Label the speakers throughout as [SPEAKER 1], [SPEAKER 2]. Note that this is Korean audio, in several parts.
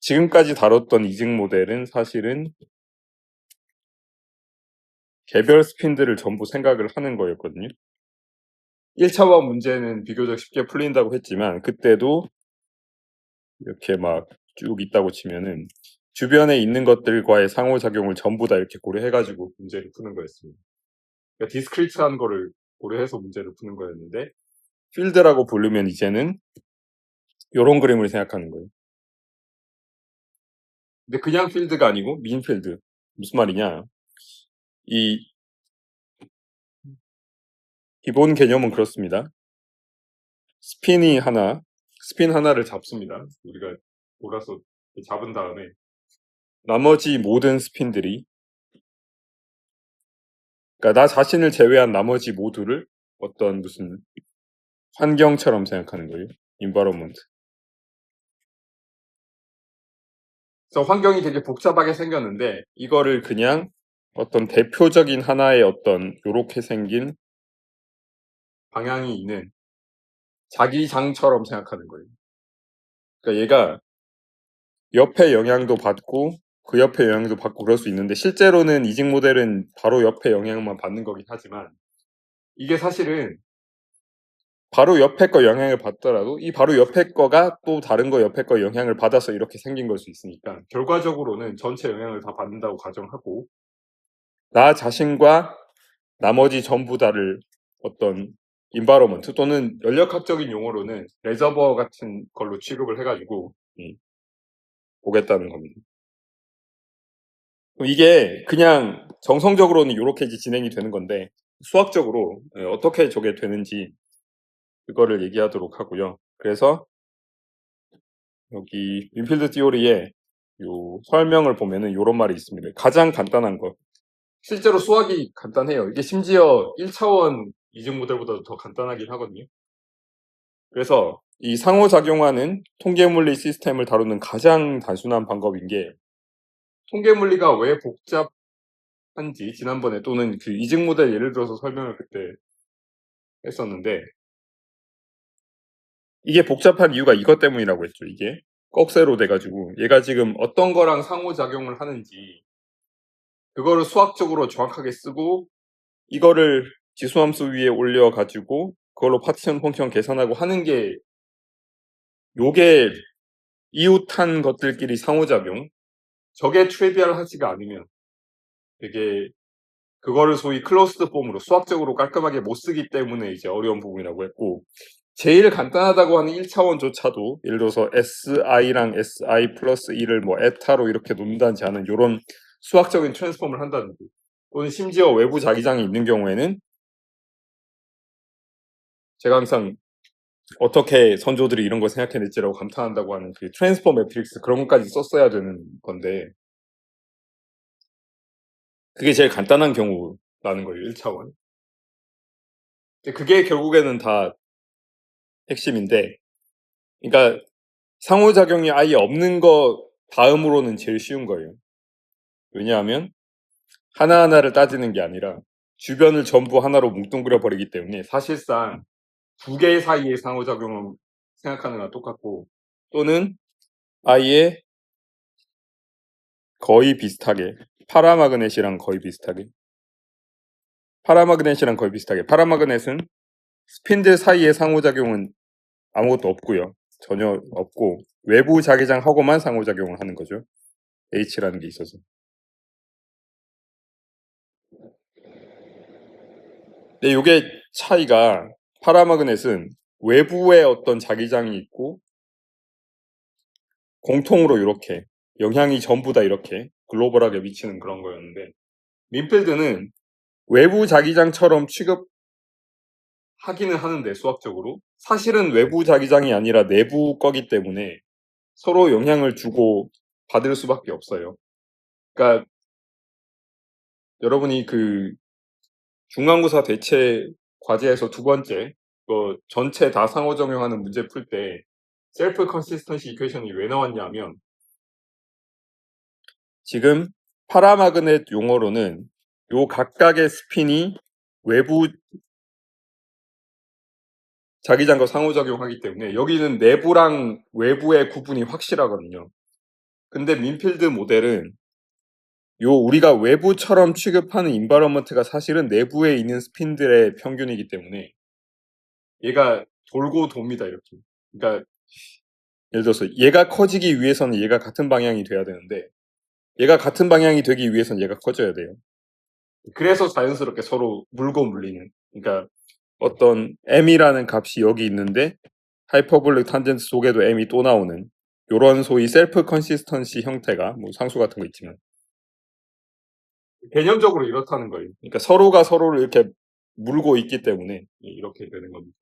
[SPEAKER 1] 지금까지 다뤘던 이직 모델은 사실은 개별 스핀들을 전부 생각을 하는 거였거든요. 1차원 문제는 비교적 쉽게 풀린다고 했지만 그때도 이렇게 막 쭉 있다고 치면은 주변에 있는 것들과의 상호작용을 전부 다 이렇게 고려해가지고 문제를 푸는 거였습니다. 그러니까 디스크리트한 거를 고려해서 문제를 푸는 거였는데 필드라고 부르면 이제는 이런 그림을 생각하는 거예요. 근데 그냥 필드가 아니고 민 필드. 무슨 말이냐? 이 기본 개념은 그렇습니다. 스핀 하나를 잡습니다. 우리가 몰아서 잡은 다음에 나머지 모든 스핀들이, 그러니까 나 자신을 제외한 나머지 모두를 어떤 무슨 환경처럼 생각하는 거예요. environment. 그래서 환경이 되게 복잡하게 생겼는데 이거를 그냥 어떤 대표적인 하나의 어떤 요렇게 생긴 방향이 있는 자기장처럼 생각하는 거예요. 그러니까 얘가 옆에 영향도 받고 그 옆에 영향도 받고 그럴 수 있는데 실제로는 이직 모델은 바로 옆에 영향만 받는 거긴 하지만 이게 사실은 바로 옆에 거 영향을 받더라도 이 바로 옆에 거가 또 다른 거 옆에 거 영향을 받아서 이렇게 생긴 걸 수 있으니까 결과적으로는 전체 영향을 다 받는다고 가정하고 나 자신과 나머지 전부 다를 어떤 인바로먼트 또는 연력학적인 용어로는 레저버 같은 걸로 취급을 해가지고 보겠다는 겁니다. 이게 그냥 정성적으로는 이렇게 진행이 되는 건데 수학적으로 어떻게 저게 되는지 그거를 얘기하도록 하고요. 그래서 여기 윈필드 티오리의 요 설명을 보면은 요런 말이 있습니다. 가장 간단한 거. 실제로 수학이 간단해요. 이게 심지어 1차원 이직 모델보다 더 간단하긴 하거든요. 그래서 이 상호작용하는 통계물리 시스템을 다루는 가장 단순한 방법인 게 통계물리가 왜 복잡한지 지난번에 또는 그 이직 모델 예를 들어서 설명을 그때 했었는데 이게 복잡한 이유가 이것 때문이라고 했죠. 이게 꺽쇠로 돼가지고 얘가 지금 어떤 거랑 상호작용을 하는지 그거를 수학적으로 정확하게 쓰고 이거를 지수함수 위에 올려가지고 그걸로 파티션 펑션 계산하고 하는 게 요게 이웃한 것들끼리 상호작용 저게 트리비얼하지가 않으면 되게 그거를 소위 클로스드 폼으로 수학적으로 깔끔하게 못 쓰기 때문에 이제 어려운 부분이라고 했고 제일 간단하다고 하는 1차원조차도 예를 들어서 SI랑 SI 플러스 2를 뭐 에타로 이렇게 놓는다든지 하는 이런 수학적인 트랜스폼을 한다든지 또는 심지어 외부 자기장이 있는 경우에는 제가 항상 어떻게 선조들이 이런 걸 생각해냈지라고 감탄한다고 하는 그 트랜스폼 매트릭스 그런 것까지 썼어야 되는 건데 그게 제일 간단한 경우라는 거예요. 1차원. 그게 결국에는 다 핵심인데 그러니까 상호작용이 아예 없는 거 다음으로는 제일 쉬운 거예요. 왜냐하면 하나하나를 따지는 게 아니라 주변을 전부 하나로 뭉뚱그려 버리기 때문에 사실상 두 개 사이의 상호작용을 생각하는 거랑 똑같고 또는 아예 거의 비슷하게 파라마그넷이랑 거의 비슷하게 파라마그넷은 스핀들 사이의 상호작용은 아무것도 없고요. 전혀 없고 외부 자기장하고만 상호작용을 하는 거죠. H라는 게 있어서. 근데 이게 차이가 파라마그넷은 외부에 어떤 자기장이 있고 공통으로 이렇게 영향이 전부 다 이렇게 글로벌하게 미치는 그런 거였는데 민필드는 외부 자기장처럼 취급하기는 하는데 수학적으로 사실은 외부 자기장이 아니라 내부 거기 때문에 서로 영향을 주고 받을 수밖에 없어요. 그러니까 여러분이 그 중간고사 대체 과제에서 두 번째 전체 다 상호작용하는 문제 풀 때 셀프 컨시스턴시 이퀘이션이 왜 나왔냐면 지금 파라마그넷 용어로는 요 각각의 스핀이 외부 자기장과 상호작용하기 때문에 여기는 내부랑 외부의 구분이 확실하거든요. 근데 민필드 모델은 요 우리가 외부처럼 취급하는 인바이러먼트가 사실은 내부에 있는 스핀들의 평균이기 때문에 얘가 돌고 돕니다, 이렇게. 그러니까 예를 들어서 얘가 커지기 위해서는 얘가 같은 방향이 돼야 되는데 얘가 같은 방향이 되기 위해서는 얘가 커져야 돼요. 그래서 자연스럽게 서로 물고 물리는. 그러니까 어떤 m이라는 값이 여기 있는데 하이퍼볼릭 탄젠트 속에도 m이 또 나오는 요런 소위 셀프 컨시스턴시 형태가 뭐 상수 같은 거 있지만 개념적으로 이렇다는 거예요. 그러니까 서로가 서로를 이렇게 물고 있기 때문에 이렇게 되는 겁니다.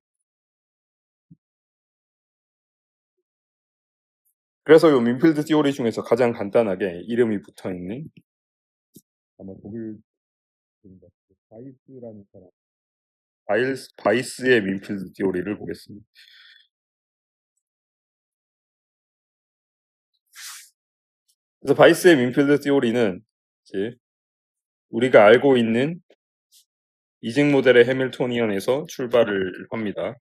[SPEAKER 1] 그래서 요 민필드 티오리 중에서 가장 간단하게 이름이 붙어 있는 아마 독일 바이스라는 사람 바이스의 민필드 티오리를 보겠습니다. 그래서 바이스의 민필드 티오리는 이제 우리가 알고 있는 이직 모델의 해밀토니언에서 출발을 합니다.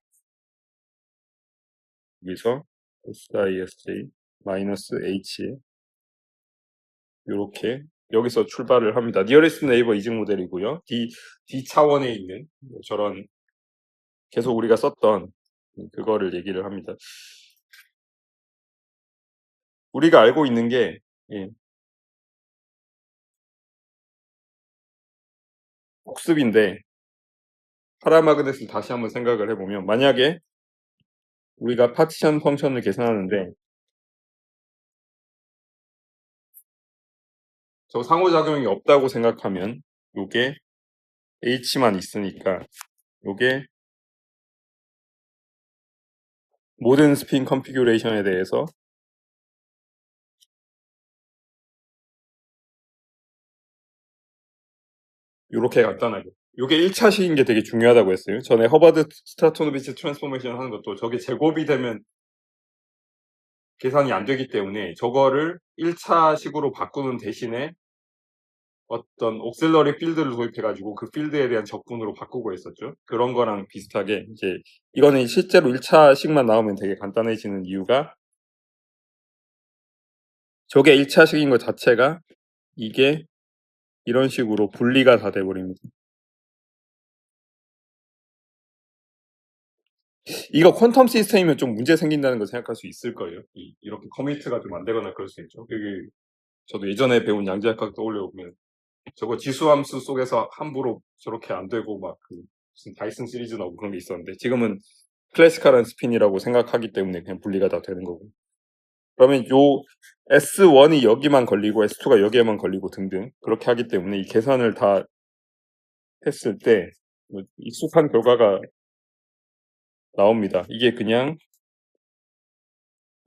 [SPEAKER 1] 여기서 SISJ 마이너스 H 이렇게 여기서 출발을 합니다. 니어리스트 네이버 이직 모델이고요. D 차원에 있는 저런 계속 우리가 썼던 그거를 얘기를 합니다. 우리가 알고 있는 게 복습인데 파라마그넷을 다시 한번 생각을 해보면 만약에 우리가 파티션 펑션을 계산하는데 저 상호작용이 없다고 생각하면 요게 H만 있으니까 요게 모든 스핀 컨피규레이션에 대해서 이렇게 간단하게 요게 1차식인 게 되게 중요하다고 했어요. 전에 허버드 스트라토노비치 트랜스포메이션 하는 것도 저게 제곱이 되면 계산이 안 되기 때문에 저거를 1차식으로 바꾸는 대신에 어떤 옥셀러리 필드를 도입해가지고 그 필드에 대한 적분으로 바꾸고 있었죠. 그런 거랑 비슷하게 이제 이거는 실제로 1차식만 나오면 되게 간단해지는 이유가 저게 1차식인 것 자체가 이게 이런 식으로 분리가 다 돼버립니다. 이거 퀀텀 시스템이면 좀 문제 생긴다는 걸 생각할 수 있을 거예요. 이렇게 커미트가 좀 안 되거나 그럴 수 있죠. 그게 저도 예전에 배운 양자역학 떠올려보면 저거 지수함수 속에서 함부로 저렇게 안 되고 막 그 무슨 다이슨 시리즈 나오고 그런 게 있었는데 지금은 클래시컬한 스핀이라고 생각하기 때문에 그냥 분리가 다 되는 거고. 그러면 요 S1이 여기만 걸리고 S2가 여기에만 걸리고 등등 그렇게 하기 때문에 이 계산을 다 했을 때 익숙한 결과가 나옵니다. 이게 그냥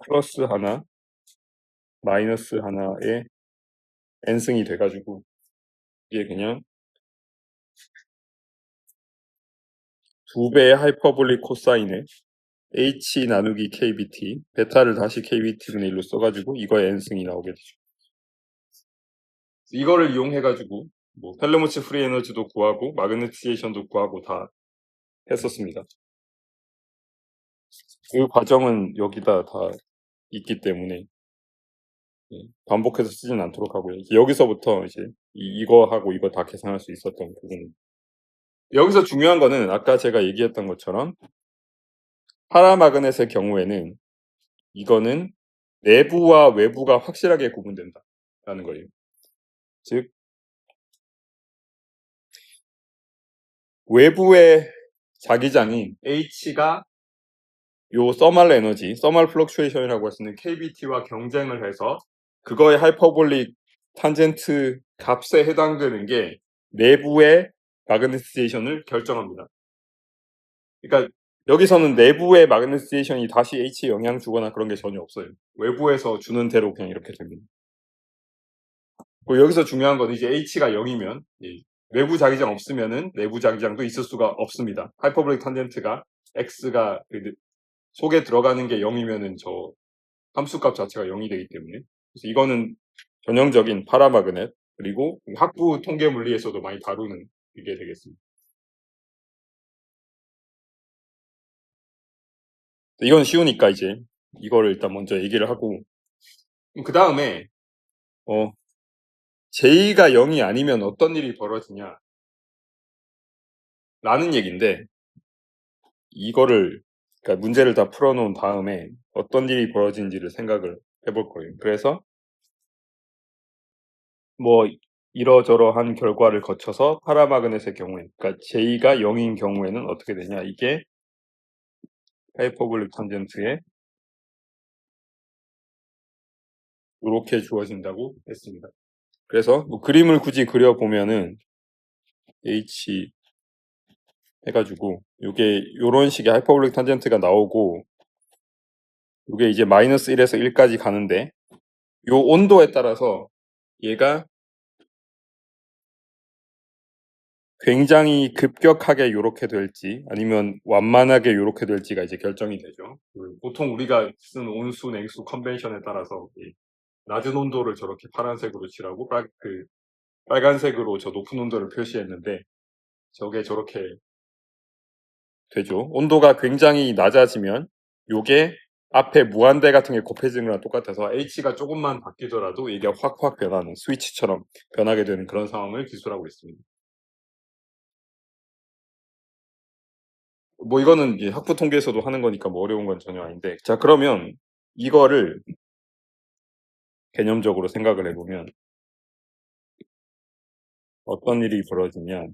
[SPEAKER 1] 플러스 하나 마이너스 하나의 n승이 돼가지고 이게 그냥 2배의 하이퍼볼릭 코사인에 h 나누기 kbt 베타를 다시 kbt분의 1로 써가지고 이거의 n승이 나오게 되죠. 이거를 이용해가지고 뭐 펠르모츠 프리 에너지도 구하고 마그네티제이션도 구하고 다 했었습니다. 그 과정은 여기다 다 있기 때문에 반복해서 쓰진 않도록 하고요. 여기서부터 이제 이거하고 이거 다 계산할 수 있었던 부분. 여기서 중요한 거는 아까 제가 얘기했던 것처럼 파라마그넷의 경우에는 이거는 내부와 외부가 확실하게 구분된다라는 거예요. 즉 외부의 자기장인 H가 요 서멀 에너지, 서멀 플럭추에이션이라고 할 수 있는 KBT와 경쟁을 해서 그거의 하이퍼볼릭 탄젠트 값에 해당되는 게 내부의 마그네티제이션을 결정합니다. 그러니까 여기서는 내부의 마그네티제이션이 다시 H에 영향 주거나 그런 게 전혀 없어요. 외부에서 주는 대로 그냥 이렇게 됩니다. 여기서 중요한 건 이제 H가 0이면 외부 자기장 없으면은 내부 자기장도 있을 수가 없습니다. 하이퍼볼릭 탄젠트가 X가 속에 들어가는 게 0이면은 저 함수값 자체가 0이 되기 때문에 그래서 이거는 전형적인 파라마그넷 그리고 학부 통계 물리에서도 많이 다루는 이게 되겠습니다. 이건 쉬우니까 이제 이거를 일단 먼저 얘기를 하고 그 다음에 J가 0이 아니면 어떤 일이 벌어지냐 라는 얘기인데, 이거를 그러니까 문제를 다 풀어놓은 다음에 어떤 일이 벌어진지를 생각을 해볼 거예요. 그래서 뭐 이러저러한 결과를 거쳐서 파라마그넷의 경우에, 그러니까 J가 0인 경우에는 어떻게 되냐, 이게 하이퍼볼릭 탄젠트에 이렇게 주어진다고 했습니다. 그래서 뭐 그림을 굳이 그려보면은 H 해가지고 요게 요런 식의 하이퍼볼릭 탄젠트가 나오고, 요게 이제 마이너스 1에서 1까지 가는데, 요 온도에 따라서 얘가 굉장히 급격하게 요렇게 될지 아니면 완만하게 요렇게 될지가 이제 결정이 되죠. 보통 우리가 쓰는 온수, 냉수 컨벤션에 따라서 낮은 온도를 저렇게 파란색으로 칠하고 빨간색으로 저 높은 온도를 표시했는데, 저게 저렇게 되죠. 온도가 굉장히 낮아지면 요게 앞에 무한대 같은 게 곱해지는 거랑 똑같아서 H가 조금만 바뀌더라도 이게 확확 변하는, 스위치처럼 변하게 되는 그런 상황을 기술하고 있습니다. 뭐 이거는 이제 학부 통계에서도 하는 거니까 뭐 어려운 건 전혀 아닌데, 자 그러면 이거를 개념적으로 생각을 해보면 어떤 일이 벌어지냐,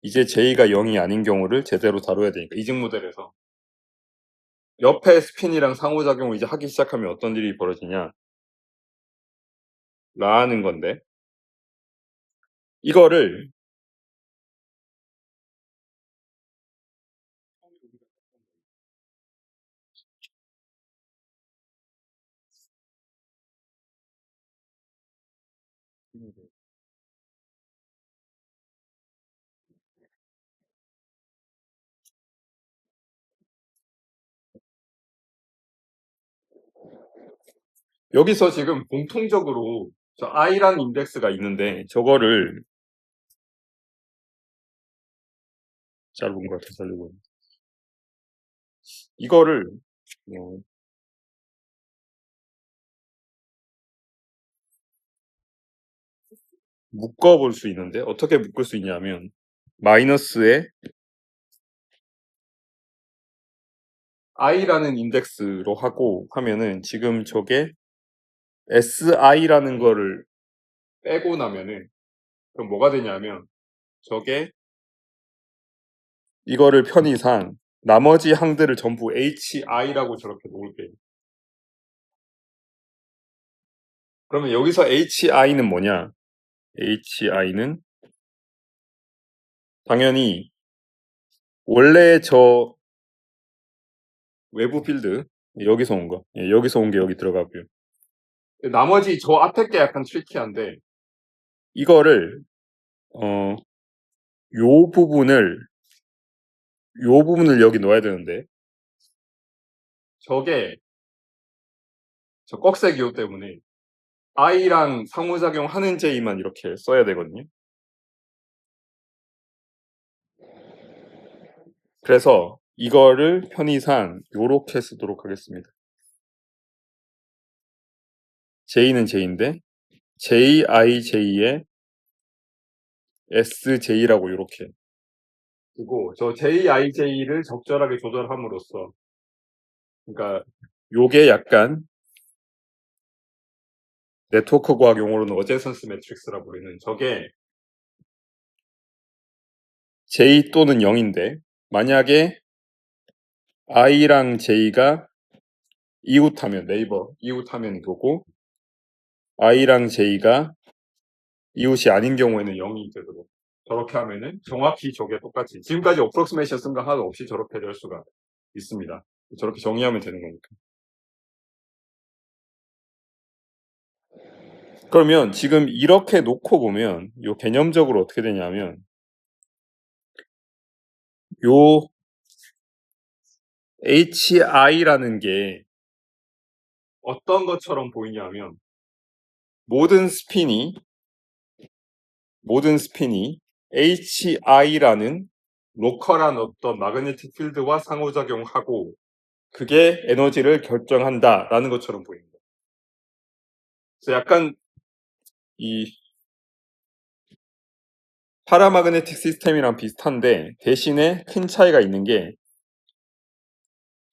[SPEAKER 1] 이제 J가 0이 아닌 경우를 제대로 다뤄야 되니까 이직 모델에서 옆에 스핀이랑 상호작용을 이제 하기 시작하면 어떤 일이 벌어지냐 라는 건데, 이거를 여기서 지금 공통적으로 저 I라는 인덱스가 있는데, 저거를 짧은 거 같아 살리고, 이거를 묶어볼 수 있는데, 어떻게 묶을 수 있냐면 마이너스에 I라는 인덱스로 하고 하면은, 지금 저게 SI라는 거를 빼고 나면은 그럼 뭐가 되냐면, 저게 이거를 편의상 나머지 항들을 전부 HI라고 저렇게 놓을게요. 그러면 여기서 HI는 뭐냐? HI는 당연히 원래 저 외부 필드, 여기서 온 거, 여기서 온 게 여기 들어가고요. 나머지 저 앞에 게 약간 트리키한데, 이거를 요 부분을 여기 넣어야 되는데, 저게 저 꺽쇠 기호 때문에 I랑 상호작용 하는 J만 이렇게 써야 되거든요. 그래서 이거를 편의상 요렇게 쓰도록 하겠습니다. J는 J인데 JIJ에 SJ라고 요렇게 그리고 저 JIJ를 적절하게 조절함으로써, 그러니까 요게 약간 네트워크 과학 용어로는 어제선스 매트릭스라고 부르는, 저게 J 또는 0인데 만약에 I랑 J가 이웃하면, 네이버 이웃하면 이거고, I랑 J가 이웃이 아닌 경우에는 0이 되도록 저렇게 하면은 정확히 저게 똑같이 지금까지 어프록시메이션 쓴 거 하나도 없이 저렇게 될 수가 있습니다. 저렇게 정의하면 되는 거니까. 그러면 지금 이렇게 놓고 보면 요 개념적으로 어떻게 되냐면, 요 HI라는 게 어떤 것처럼 보이냐면, 모든 스핀이 HI라는 로컬한 어떤 마그네틱 필드와 상호작용하고 그게 에너지를 결정한다라는 것처럼 보입니다. 그래서 약간 이 파라마그네틱 시스템이랑 비슷한데 대신에 큰 차이가 있는 게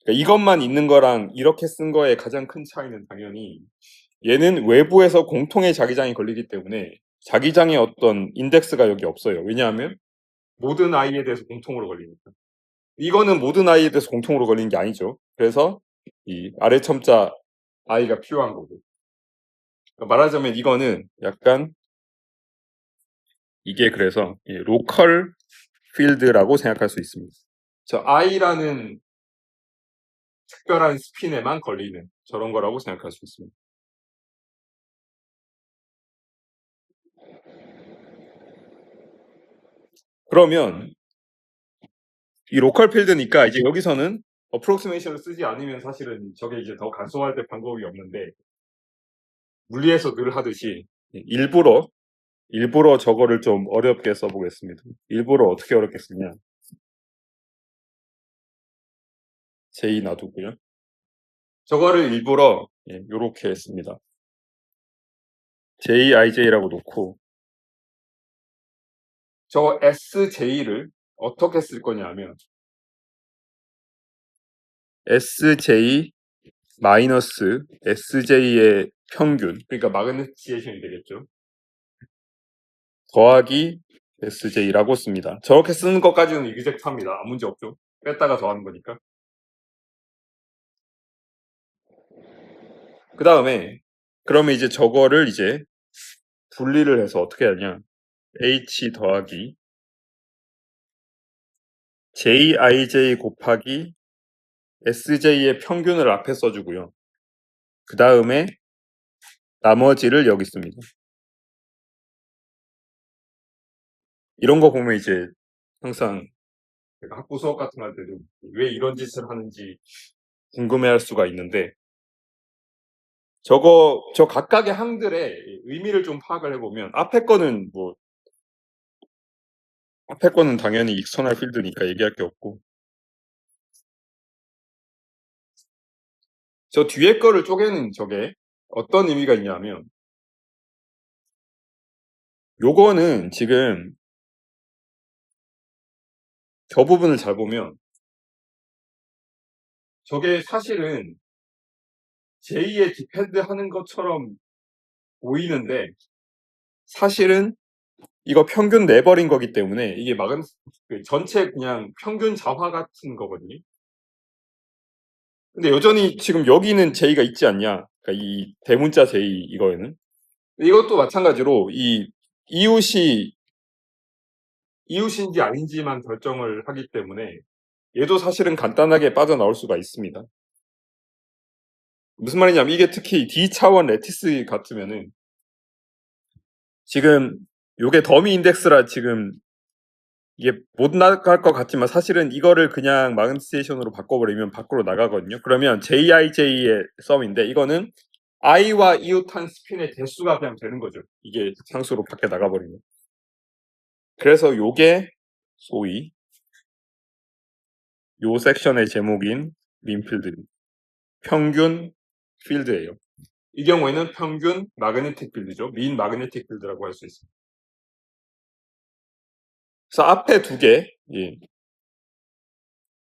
[SPEAKER 1] 그러니까 이것만 있는 거랑 이렇게 쓴 거의 가장 큰 차이는 당연히 얘는 외부에서 공통의 자기장이 걸리기 때문에 자기장의 어떤 인덱스가 여기 없어요. 왜냐하면 모든 i에 대해서 공통으로 걸리니까. 이거는 모든 i에 대해서 공통으로 걸리는 게 아니죠. 그래서 이 아래 첨자 i가 필요한 거고. 그러니까 말하자면 이거는 약간 이게 그래서 로컬 필드라고 생각할 수 있습니다. 저 i라는 특별한 스핀에만 걸리는 저런 거라고 생각할 수 있습니다. 그러면 이 로컬 필드니까 이제 여기서는 어프록시메이션을 쓰지 않으면 사실은 저게 이제 더 간소화할 때 방법이 없는데 물리에서 늘 하듯이 일부러 저거를 좀 어렵게 써보겠습니다. 일부러 어떻게 어렵게 쓰냐. J 놔두고요. 저거를 일부러 요렇게 했습니다. JIJ라고 놓고 저 SJ를 어떻게 쓸 거냐면 SJ 마이너스 SJ의 평균, 그러니까 마그네티제이션이 되겠죠. 더하기 SJ라고 씁니다. 저렇게 쓰는 것까지는 이그젝트합니다. 아무 문제 없죠. 뺐다가 더하는 거니까. 그 다음에 그러면 이제 저거를 이제 분리를 해서 어떻게 하냐. H 더하기 JIJ 곱하기 SJ의 평균을 앞에 써주고요. 그 다음에 나머지를 여기 씁니다. 이런 거 보면 이제 항상 학부 수업 같은 거 할 때도 왜 이런 짓을 하는지 궁금해할 수가 있는데 저 각각의 항들의 의미를 좀 파악을 해보면 앞에 거는 당연히 익스터널 필드니까 얘기할 게 없고 저 뒤에 거를 쪼개는 저게 어떤 의미가 있냐면 요거는 지금 저 부분을 잘 보면 저게 사실은 j2에 디펜드 하는 것처럼 보이는데 사실은 이거 평균 내버린 거기 때문에 이게 전체 그냥 평균 자화 같은 거거든요. 근데 여전히 지금 여기는 J가 있지 않냐. 그러니까 이 대문자 J 이거에는. 이것도 마찬가지로 이 이웃인지 아닌지만 결정을 하기 때문에 얘도 사실은 간단하게 빠져나올 수가 있습니다. 무슨 말이냐면 이게 특히 D차원 레티스 같으면은 지금 요게 더미 인덱스라 지금 이게 못 나갈 것 같지만 사실은 이거를 그냥 마그니티제이션으로 바꿔버리면 밖으로 나가거든요. 그러면 JIJ의 썸인데 이거는 i와 이웃한 스핀의 대수가 그냥 되는 거죠. 이게 상수로 밖에 나가버리면. 그래서 요게 소위 요 섹션의 제목인 민필드 평균 필드예요. 이 경우에는 평균 마그네틱 필드죠. 민 마그네틱 필드라고 할 수 있습니다. 그래서 앞에 두 개,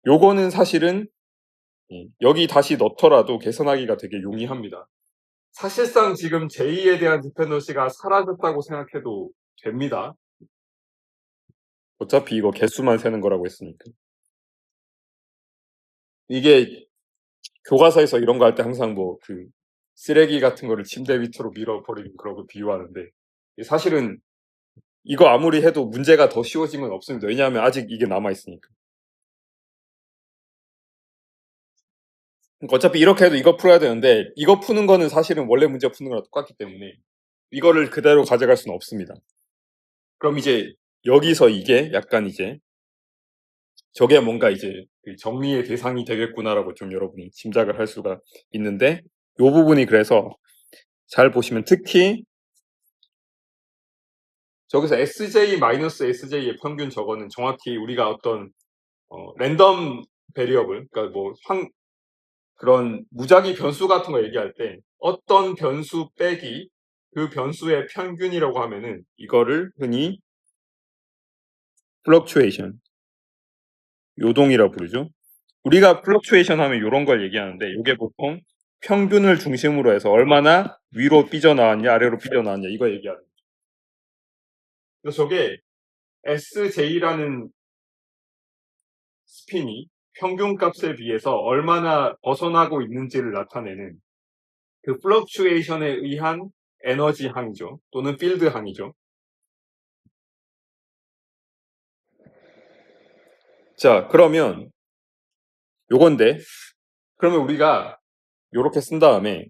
[SPEAKER 1] 요거는 사실은 여기 다시 넣더라도 계산하기가 되게 용이합니다. 사실상 지금 j2에 대한 디펜던시가 사라졌다고 생각해도 됩니다. 어차피 이거 개수만 세는 거라고 했으니까. 이게 교과서에서 이런 거 할 때 항상 쓰레기 같은 거를 침대 밑으로 밀어버리는 그런 거 비유하는데 사실은 이거 아무리 해도 문제가 더 쉬워진 건 없습니다. 왜냐하면 아직 이게 남아있으니까. 그러니까 어차피 이렇게 해도 이거 풀어야 되는데 이거 푸는 거는 사실은 원래 문제 푸는 거랑 똑같기 때문에 이거를 그대로 가져갈 수는 없습니다. 그럼 이제 여기서 이게 약간 이제 저게 뭔가 이제 정리의 대상이 되겠구나라고 좀 여러분이 짐작을 할 수가 있는데 이 부분이 그래서 잘 보시면 특히 저기서 SJ-SJ의 평균 저거는 정확히 우리가 어떤 랜덤 베리어블 그러니까 그런 무작위 변수 같은 거 얘기할 때 어떤 변수 빼기 그 변수의 평균이라고 하면은 이거를 흔히 fluctuation, 요동이라고 부르죠. 우리가 fluctuation 하면 이런 걸 얘기하는데 이게 보통 평균을 중심으로 해서 얼마나 위로 삐져나왔냐 아래로 삐져나왔냐 이거 얘기하는 거죠. 그래서 저게 SJ라는 스핀이 평균값에 비해서 얼마나 벗어나고 있는지를 나타내는 그 플럭추에이션에 의한 에너지 항이죠. 또는 필드 항이죠. 자, 그러면 요건데 그러면 우리가 요렇게 쓴 다음에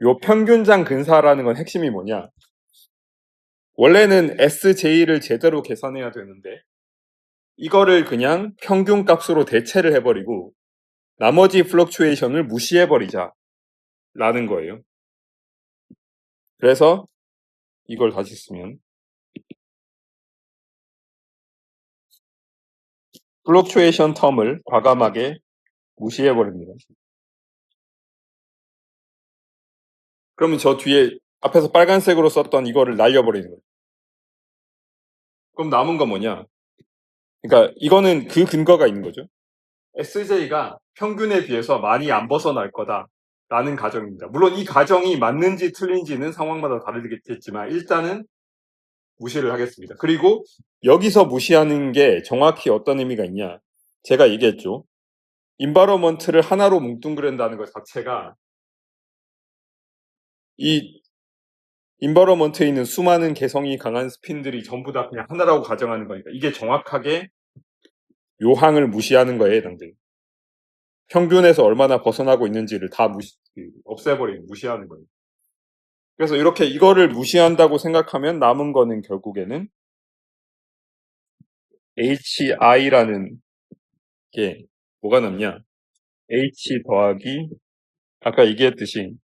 [SPEAKER 1] 요 평균장 근사라는 건 핵심이 뭐냐? 원래는 SJ를 제대로 계산해야 되는데 이거를 그냥 평균값으로 대체를 해버리고 나머지 플럭추에이션을 무시해버리자 라는 거예요. 그래서 이걸 다시 쓰면 플럭추에이션 텀을 과감하게 무시해버립니다. 그러면 저 뒤에 앞에서 빨간색으로 썼던 이거를 날려버리는 거예요. 그럼 남은 건 뭐냐? 그러니까 이거는 그 근거가 있는 거죠. SJ가 평균에 비해서 많이 안 벗어날 거다라는 가정입니다. 물론 이 가정이 맞는지 틀린지는 상황마다 다르겠지만 일단은 무시를 하겠습니다. 그리고 여기서 무시하는 게 정확히 어떤 의미가 있냐? 제가 얘기했죠. 인바로먼트를 하나로 뭉뚱그린다는 것 자체가 이 인바로먼트에 있는 수많은 개성이 강한 스핀들이 전부 다 그냥 하나라고 가정하는 거니까 이게 정확하게 요항을 무시하는 거예요, 해당돼요. 평균에서 얼마나 벗어나고 있는지를 다 없애버리는, 무시하는 거예요. 그래서 이렇게 이거를 무시한다고 생각하면 남은 거는 결국에는 HI라는 게 뭐가 남냐? H 더하기 아까 얘기했듯이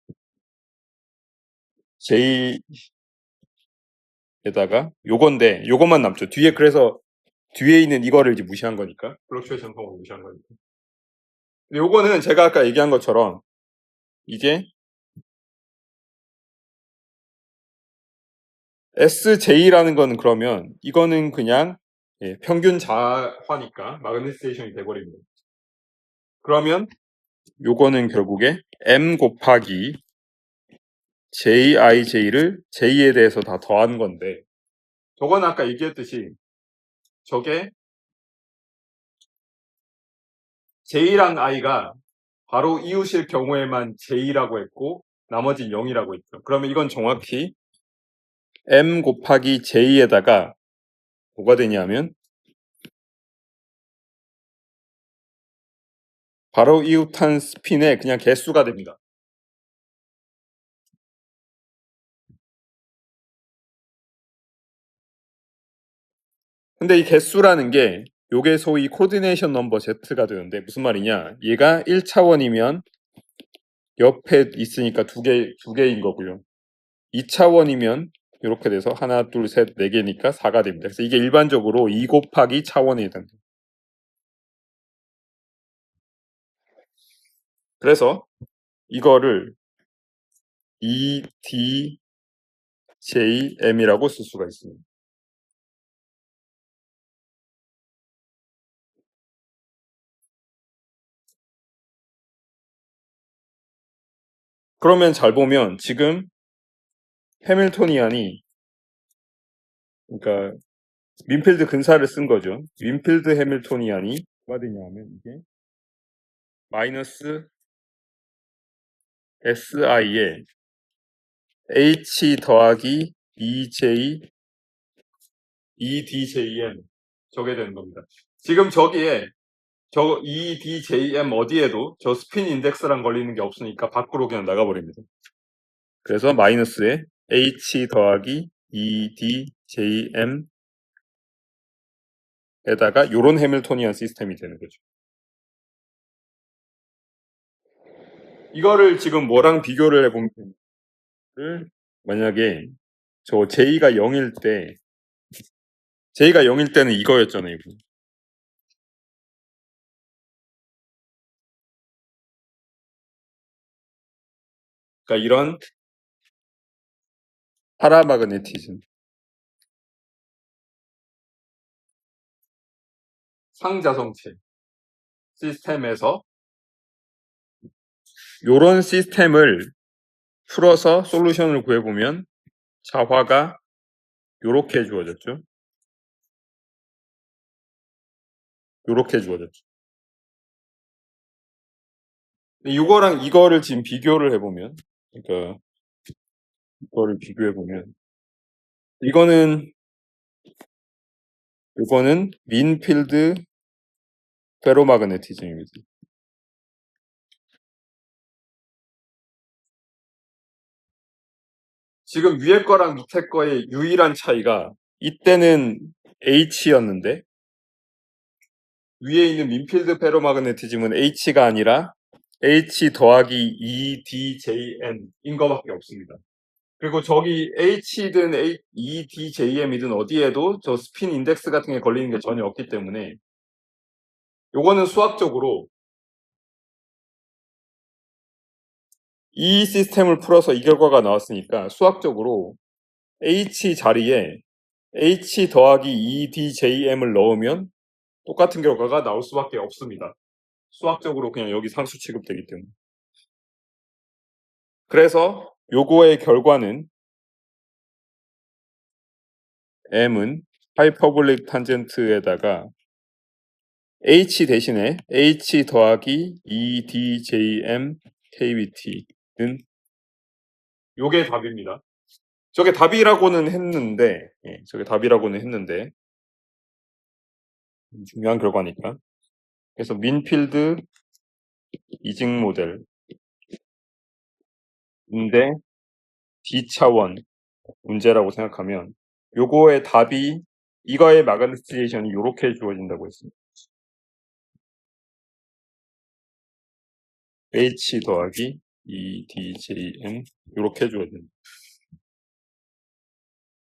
[SPEAKER 1] J에다가 요건데 요것만 남죠. 뒤에 그래서 뒤에 있는 이거를 이제 무시한 거니까 플럭추에이션 텀을 무시한 거니까. 근데 요거는 제가 아까 얘기한 것처럼 이게 SJ라는 거는 그러면 이거는 그냥 평균 자화니까 마그네티제이션이 돼버립니다. 그러면 요거는 결국에 M 곱하기 JIJ를 J에 대해서 다 더한 건데 저건 아까 얘기했듯이 저게 J랑 I가 바로 이웃일 경우에만 J라고 했고 나머지 0이라고 했죠. 그러면 이건 정확히 M 곱하기 J에다가 뭐가 되냐면 바로 이웃한 스핀의 그냥 개수가 됩니다. 근데 이 개수라는 게 요게 소위 코디네이션 넘버 Z가 되는데 무슨 말이냐? 얘가 1차원이면 옆에 있으니까 두 개인 거고요. 2차원이면 이렇게 돼서 하나, 둘, 셋, 네 개니까 4가 됩니다. 그래서 이게 일반적으로 2 곱하기 차원에 해당됩니다. 그래서 이거를 EDJM이라고 쓸 수가 있습니다. 그러면 잘 보면 지금 해밀토니안이 그러니까 윈필드 근사를 쓴 거죠. 윈필드 해밀토니안이 뭐가 되냐면 이게 마이너스 SI에 H 더하기 EDJM 저게 되는 겁니다. 지금 저기에 저 EDJM 어디에도 저 스핀 인덱스랑 걸리는 게 없으니까 밖으로 그냥 나가버립니다. 그래서 마이너스에 H 더하기 EDJM 에다가 요런 해밀토니안 시스템이 되는 거죠. 이거를 지금 뭐랑 비교를 해보면 만약에 저 J가 0일 때는 이거였잖아요. 이거. 그러니까 이런 파라마그네티즘, 상자성체 시스템에서 요런 시스템을 풀어서 솔루션을 구해보면 자화가 요렇게 주어졌죠. 요렇게 주어졌죠. 이거랑 이거를 지금 비교를 해보면, 그러니까 이거를 비교해보면, 이거는 민필드 페로마그네티즘입니다. 지금 위에 거랑 밑에 거의 유일한 차이가 이때는 H였는데 위에 있는 민필드 페로마그네티즘은 H가 아니라 H 더하기 EDJM인 거밖에 없습니다. 그리고 저기 H든 EDJM이든 어디에도 저 스핀 인덱스 같은 게 걸리는 게 전혀 없기 때문에 요거는 수학적으로 이 시스템을 풀어서 이 결과가 나왔으니까 수학적으로 H 자리에 H 더하기 EDJM을 넣으면 똑같은 결과가 나올 수밖에 없습니다. 수학적으로 그냥 여기 상수 취급되기 때문에. 그래서 요거의 결과는 M은 하이퍼볼릭 탄젠트에다가 H 대신에 H 더하기 EDJM KBT는 요게 답입니다. 저게 답이라고는 했는데, 저게 답이라고는 했는데 중요한 결과니까. 그래서 민필드 이징 모델인데 D차원 문제라고 생각하면 요거의 답이 이거의 마그니피케이션이 요렇게 주어진다고 했습니다. H 더하기 EDJM 요렇게 주어집니다.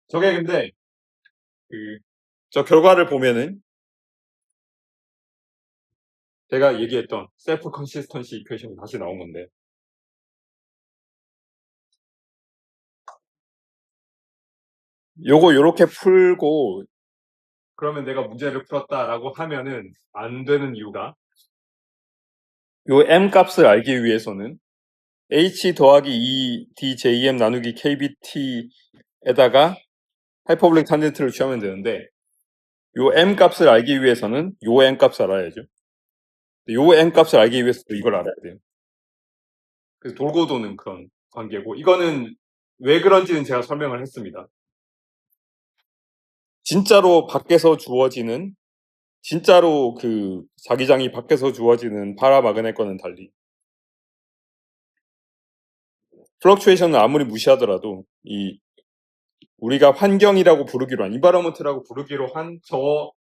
[SPEAKER 1] 저게 근데 저 결과를 보면은 제가 얘기했던 셀프 컨시스턴시 이퀘이션이 다시 나온 건데 요거 요렇게 풀고 그러면 내가 문제를 풀었다라고 하면은 안 되는 이유가 요 M 값을 알기 위해서는 H 더하기 EDJM 나누기 KBT에다가 하이퍼볼릭 탄젠트를 취하면 되는데 요 M 값을 알기 위해서는 요 M 값을 알아야죠. 요 M 값을 알기 위해서도 이걸 알아야 돼요. 그래서 돌고 도는 그런 관계고 이거는 왜 그런지는 제가 설명을 했습니다. 진짜로 밖에서 주어지는 진짜로 그 자기장이 밖에서 주어지는 파라마그네과는 달리 플럭추에이션을 아무리 무시하더라도 이 우리가 환경이라고 부르기로 한 인바이러먼트라고 부르기로 한 저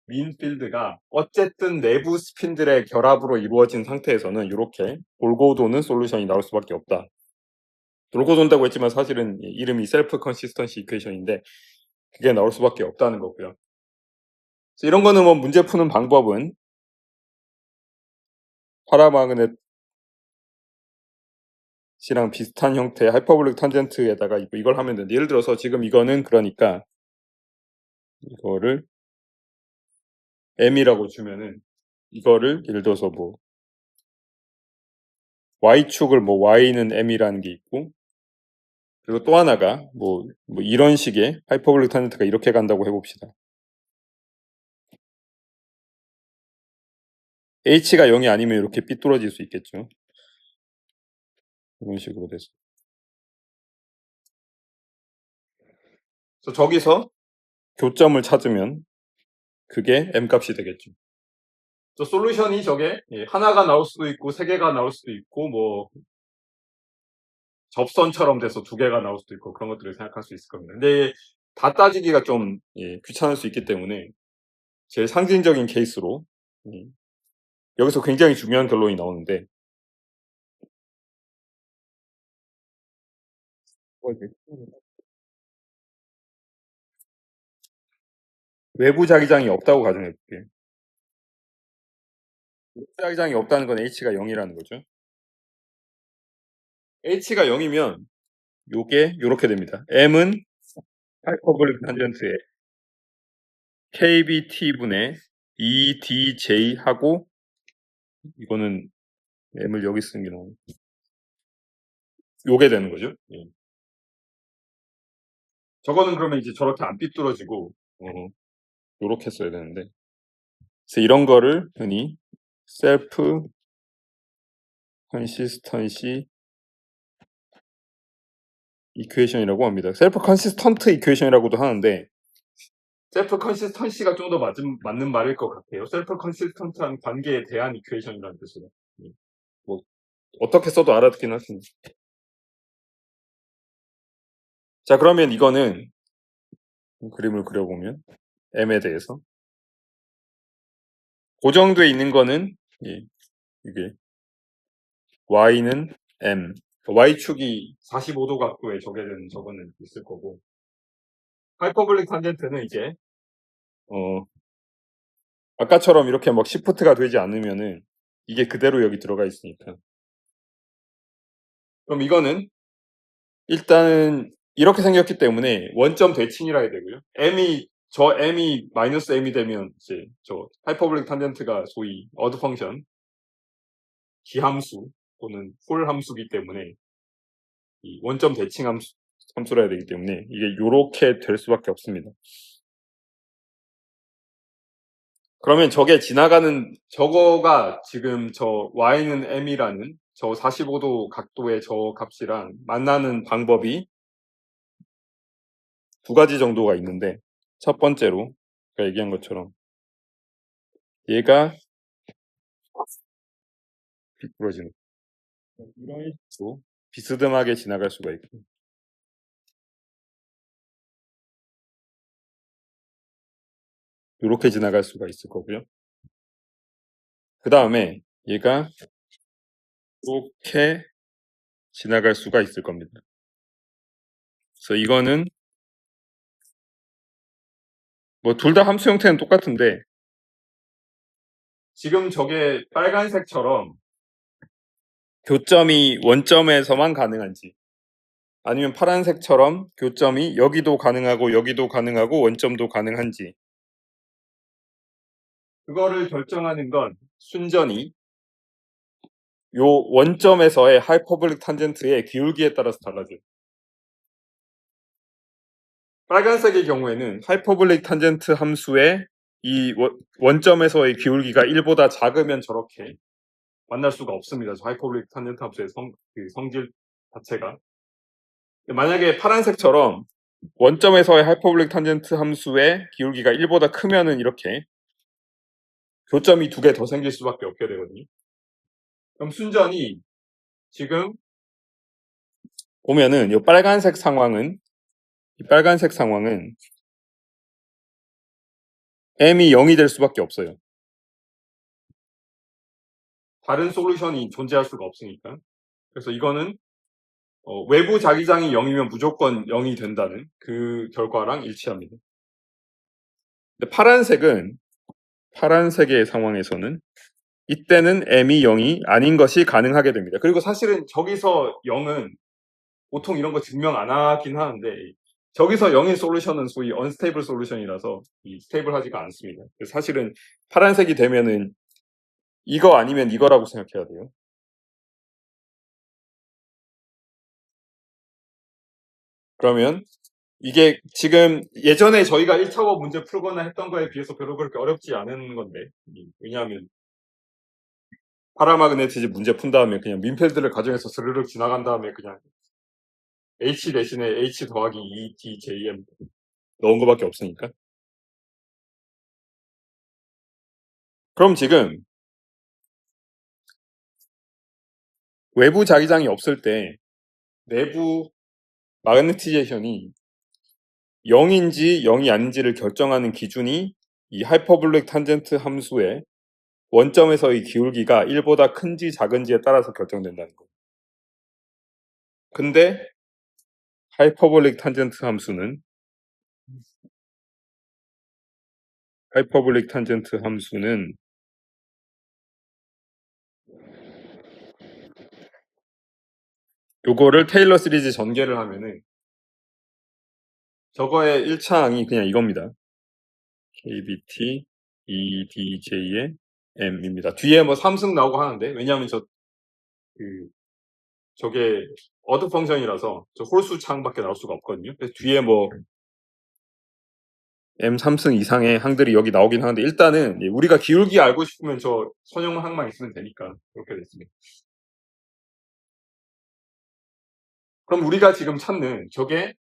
[SPEAKER 1] 민필드가 어쨌든 내부 스핀들의 결합으로 이루어진 상태에서는 이렇게 돌고 도는 솔루션이 나올 수밖에 없다. 돌고 돈다고 했지만 사실은 이름이 셀프 컨시스턴시 이퀘이션인데 그게 나올 수밖에 없다는 거고요. 이런 거는 뭐 문제 푸는 방법은 파라마그넷이랑 비슷한 형태의 하이퍼볼릭 탄젠트에다가 이걸 하면 되는데 예를 들어서 지금 이거는 그러니까 이거를 M이라고 주면은 이거를 예를 들어서 뭐 Y축을 뭐 Y는 M이라는 게 있고 그리고 또 하나가 뭐 이런 식의 하이퍼볼릭 탄젠트가 이렇게 간다고 해봅시다. H가 0이 아니면 이렇게 삐뚤어질 수 있겠죠. 이런 식으로 돼서. 그래서 저기서 교점을 찾으면 그게 M 값이 되겠죠. 저 솔루션이 저게 하나가 나올 수도 있고 세 개가 나올 수도 있고 뭐 접선처럼 돼서 두 개가 나올 수도 있고 그런 것들을 생각할 수 있을 겁니다. 근데 다 따지기가 좀 귀찮을 수 있기 때문에 제일 상징적인 케이스로 여기서 굉장히 중요한 결론이 나오는데 외부 자기장이 없다고 가정해 볼게요. 외부 자기장이 없다는 건 H가 0이라는 거죠. h가 0이면 요게 요렇게 됩니다. m은 하이퍼볼릭 탄젠트에 kbt분의 2dj 하고 이거는 m을 여기 쓰는 게 나오네. 요게 되는 거죠. 예. 저거는 그러면 이제 저렇게 안 삐뚤어지고 요렇게 써야 되는데 그래서 이런 거를 흔히 셀프 컨시스턴시 이퀘이션이라고 합니다. 셀프 컨시스턴트 이퀘이션이라고도 하는데 셀프 컨시스턴시가 좀 더 맞는 말일 것 같아요. 셀프 컨시스턴트한 관계에 대한 이퀘이션이라는 뜻으로. 뭐 어떻게 써도 알아듣긴 하십니다. 자, 그러면 이거는 그림을 그려보면 m에 대해서 고정돼 있는 거는 이게 y는 m, y축이 45도 각도에 적용되는 저거는 있을 거고 하이퍼볼릭 탄젠트는 이제 아까처럼 이렇게 막 시프트가 되지 않으면은 이게 그대로 여기 들어가 있으니까. 그럼 이거는 일단은 이렇게 생겼기 때문에 원점 대칭이라 해야 되고요. m이 마이너스 m이 되면 이제 저 하이퍼볼릭 탄젠트가 소위 어드 펑션 기함수 또는 폴 함수기 때문에 이 원점 대칭 함수라 해야 되기 때문에 이게 요렇게 될 수밖에 없습니다. 그러면 저거가 지금 저 y는 m이라는 저 45도 각도의 저 값이랑 만나는 방법이 두 가지 정도가 있는데 첫 번째로 제가 얘기한 것처럼 얘가 비뚤어지는 이런 식으로 비스듬하게 지나갈 수가 있고 이렇게 지나갈 수가 있을 거고요. 그 다음에 얘가 이렇게 지나갈 수가 있을 겁니다. 그래서 이거는 뭐 둘 다 함수 형태는 똑같은데 지금 저게 빨간색처럼 교점이 원점에서만 가능한지 아니면 파란색처럼 교점이 여기도 가능하고 원점도 가능한지 그거를 결정하는 건 순전히 요 원점에서의 하이퍼볼릭 탄젠트의 기울기에 따라서 달라져요. 빨간색의 경우에는 하이퍼볼릭 탄젠트 함수의 이 원점에서의 기울기가 1보다 작으면 저렇게 만날 수가 없습니다. 하이퍼볼릭 탄젠트 함수의 성질 자체가. 만약에 파란색처럼 원점에서의 하이퍼볼릭 탄젠트 함수의 기울기가 1보다 크면은 이렇게 교점이 두 개 더 생길 수밖에 없게 되거든요. 그럼 순전히 지금 보면은 이 빨간색 상황은 m이 0이 될 수밖에 없어요. 다른 솔루션이 존재할 수가 없으니까. 그래서 이거는 외부 자기장이 0이면 무조건 0이 된다는 그 결과랑 일치합니다. 근데 파란색의 상황에서는 이때는 m이 0이 아닌 것이 가능하게 됩니다. 그리고 사실은 저기서 0은 보통 이런 거 증명 안 하긴 하는데 저기서 0인 솔루션은 소위 언스테이블 솔루션이라서 스테이블하지가 않습니다. 사실은 파란색이 되면은 이거 아니면 이거라고 생각해야 돼요. 그러면 이게 지금 예전에 저희가 1차원 문제 풀거나 했던 거에 비해서 별로 그렇게 어렵지 않은 건데 왜냐하면 파라마그네티즘 문제 푼 다음에 그냥 민펠드를 가정해서 스르륵 지나간 다음에 그냥 H 대신에 H 더하기 2DJM 넣은 거밖에 없으니까. 그럼 지금 외부 자기장이 없을 때 내부 마그네티제이션이 0인지 0이 아닌지를 결정하는 기준이 이 하이퍼볼릭 탄젠트 함수의 원점에서의 기울기가 1보다 큰지 작은지에 따라서 결정된다는 거예요. 근데 하이퍼볼릭 탄젠트 함수는 요거를 테일러 시리즈 전개를 하면은 저거의 1차항이 그냥 이겁니다. KBT EDJ의 M입니다. 뒤에 뭐 3승 나오고 하는데 왜냐하면 저게 어드 펑션이라서 저 홀수 창밖에 나올 수가 없거든요. 그래서 뒤에 뭐 M 3승 이상의 항들이 여기 나오긴 하는데 일단은 우리가 기울기 알고 싶으면 저 선형 항만 있으면 되니까 그렇게 됐습니다. 그럼 우리가 지금 찾는 저게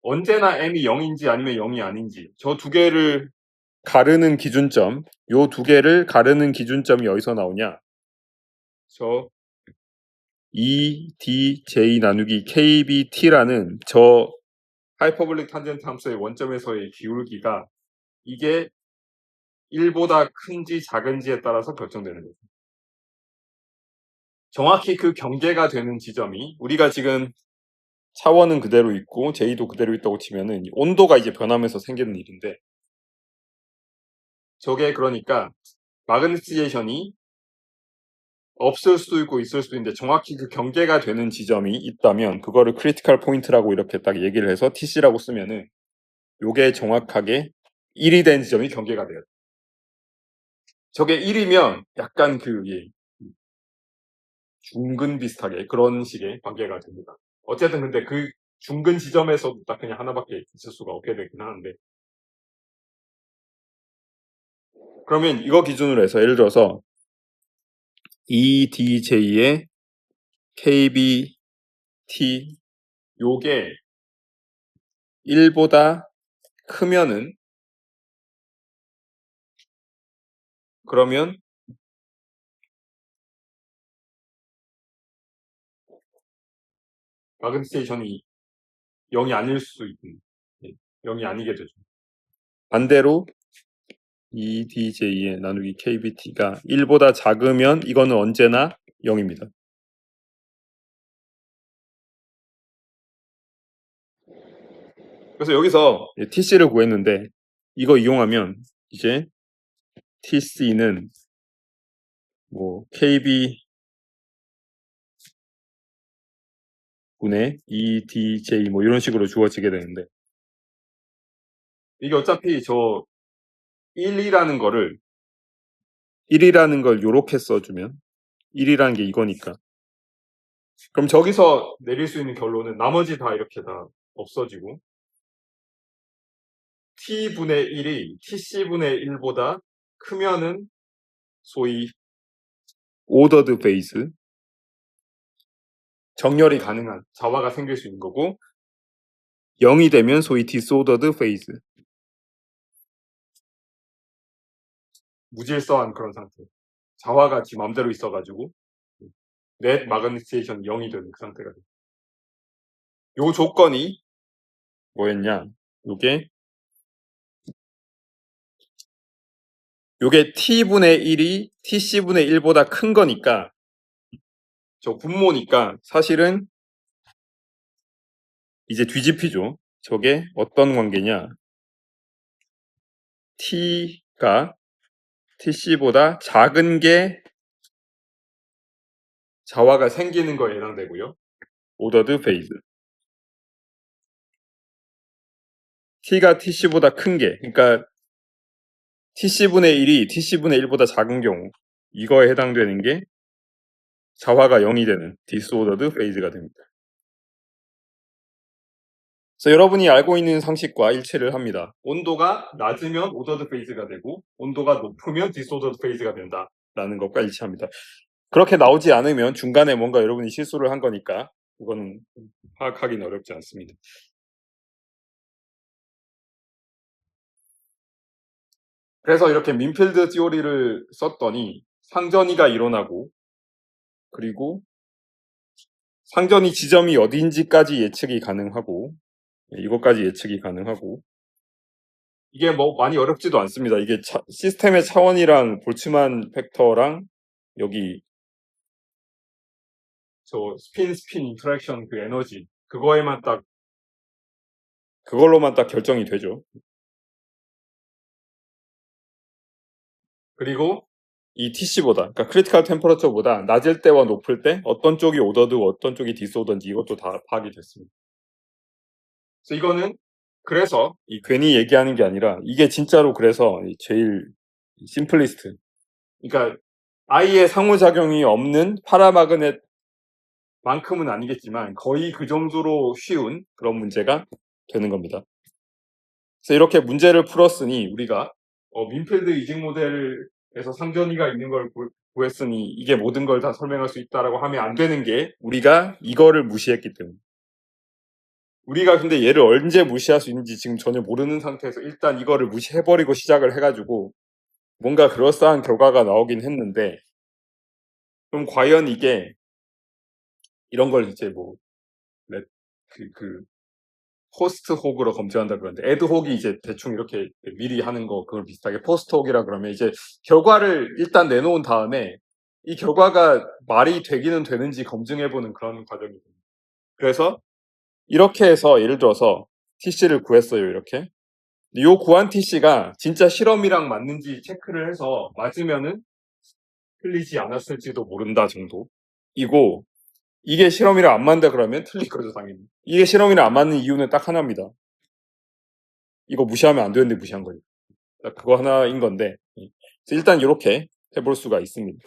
[SPEAKER 1] 언제나 M이 0인지 아니면 0이 아닌지 저 두 개를 가르는 기준점, 요 두 개를 가르는 기준점이 어디서 나오냐? 저 EDJ 나누기 KBT라는 저 하이퍼볼릭 탄젠트 함수의 원점에서의 기울기가 이게 1보다 큰지 작은지에 따라서 결정되는 거죠. 정확히 그 경계가 되는 지점이 우리가 지금 차원은 그대로 있고 J도 그대로 있다고 치면은 온도가 이제 변하면서 생기는 일인데 저게 그러니까 마그네티제이션이 없을 수도 있고 있을 수도 있는데 정확히 그 경계가 되는 지점이 있다면 그거를 크리티컬 포인트라고 이렇게 딱 얘기를 해서 TC라고 쓰면은 요게 정확하게 1이 된 지점이 경계가 돼요. 저게 1이면 약간 중근 비슷하게 그런 식의 관계가 됩니다. 어쨌든 근데 그 중근 지점에서도 딱 그냥 하나밖에 있을 수가 없게 되긴 하는데 그러면 이거 기준으로 해서 예를 들어서 EDJ의 KBT 요게 1보다 크면은 그러면 마그네티제이션이 0이 아닐 수 있는 0이 아니게 되죠. 반대로 EDJ의 나누기 KBT가 1보다 작으면 이거는 언제나 0입니다. 그래서 여기서 TC를 구했는데 이거 이용하면 이제 TC는 뭐 KB 분의 EDJ 뭐 이런 식으로 주어지게 되는데 이게 어차피 저 1이라는 걸 요렇게 써주면 1이라는 게 이거니까 그럼 저기서 내릴 수 있는 결론은 나머지 다 이렇게 다 없어지고 T분의 1이 TC분의 1보다 크면은 소위 오더드 베이스 정렬이 가능한 자화가 생길 수 있는 거고 0이 되면 소위 디스오더드 페이즈 무질서한 그런 상태 자화가 지 맘대로 있어가지고 넷 마그네티제이션 0이 되는 그 상태가 돼요. 요 조건이 뭐였냐 요게 T분의 1이 TC분의 1보다 큰 거니까 저 분모니까 사실은 이제 뒤집히죠. 저게 어떤 관계냐 T가 TC보다 작은 게 자화가 생기는 거에 해당되고요. 오더드 페이즈 T가 TC보다 큰 게 그러니까 TC분의 1이 TC분의 1보다 작은 경우 이거에 해당되는 게 자화가 0이 되는 디스오더드 페이즈가 됩니다. 그래서 여러분이 알고 있는 상식과 일치를 합니다. 온도가 낮으면 오더드 페이즈가 되고 온도가 높으면 디스오더드 페이즈가 된다라는 것과 일치합니다. 그렇게 나오지 않으면 중간에 뭔가 여러분이 실수를 한 거니까 그거는 파악하기는 어렵지 않습니다. 그래서 이렇게 민필드 티오리를 썼더니 상전이가 일어나고 그리고 상전이 지점이 어딘지까지 예측이 가능하고 이것까지 예측이 가능하고 이게 뭐 많이 어렵지도 않습니다. 이게 시스템의 차원이랑 볼츠만 팩터랑 여기 저 스핀 인터랙션 그 에너지 그걸로만 딱 결정이 되죠. 그리고 이 TC보다, 그러니까 크리티컬 템퍼러처보다 낮을 때와 높을 때 어떤 쪽이 오더고 어떤 쪽이 디스오더인지 이것도 다 파악이 됐습니다. 그래서 이거는 그래서 괜히 얘기하는 게 아니라 이게 진짜로 그래서 제일 심플리스트. 그러니까 아예 상호작용이 없는 파라마그넷만큼은 아니겠지만 거의 그 정도로 쉬운 그런 문제가 되는 겁니다. 그래서 이렇게 문제를 풀었으니 우리가 민필드 이직 모델에서 상전이가 있는 걸 구했으니 이게 모든 걸 다 설명할 수 있다라고 하면 안 되는 게 우리가 이거를 무시했기 때문에. 우리가 근데 얘를 언제 무시할 수 있는지 지금 전혀 모르는 상태에서 일단 이거를 무시해버리고 시작을 해가지고 뭔가 그럴싸한 결과가 나오긴 했는데, 그럼 과연 이게 이런 걸 이제 뭐 포스트 혹으로 검증한다 그러는데, 애드 혹이 이제 대충 이렇게 미리 하는 거 그걸 비슷하게 포스트 혹이라 그러면 이제 결과를 일단 내놓은 다음에 이 결과가 말이 되기는 되는지 검증해보는 그런 과정입니다. 그래서 이렇게 해서 예를 들어서 TC를 구했어요. 이렇게 요 구한 TC가 진짜 실험이랑 맞는지 체크를 해서 맞으면은 틀리지 않았을지도 모른다 정도이고, 이게 실험이랑 안 맞는다 그러면 틀릴 거죠 당연히. 이게 실험이랑 안 맞는 이유는 딱 하나입니다. 이거 무시하면 안 되는데 무시한 거예요. 그거 하나인 건데, 일단 이렇게 해볼 수가 있습니다.